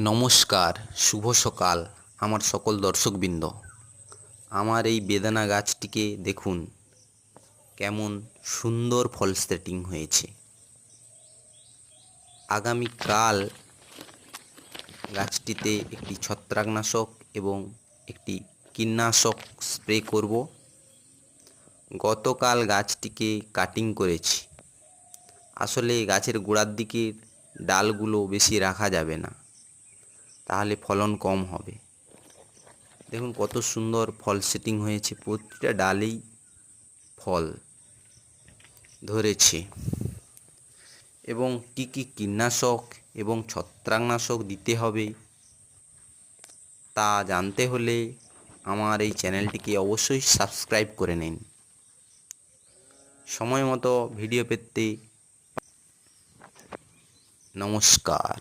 নমস্কার, শুভ সকাল আমার সকল দর্শকবৃন্দ। আমার এই বেদানা গাছটিকে দেখুন কেমন সুন্দর ফল সেটিং হয়েছে। আগামীকাল গাছটিতে একটি ছত্রাকনাশক এবং একটি কীটনাশক স্প্রে করব। গতকাল গাছটিকে কাটিং করেছি। আসলে গাছের গোড়ার দিকের ডালগুলো বেশি রাখা যাবে না, তাহলে ফলন কম হবে। দেখুন কত সুন্দর ফল সেটিং হয়েছে, প্রতিটা ডালেই ফল ধরেছে। এবং কী কী কীটনাশক এবং ছত্রাকনাশক দিতে হবে তা জানতে হলে আমার এই চ্যানেলটিকে অবশ্যই সাবস্ক্রাইব করে নিন। সময় মতো ভিডিও পেতে নমস্কার।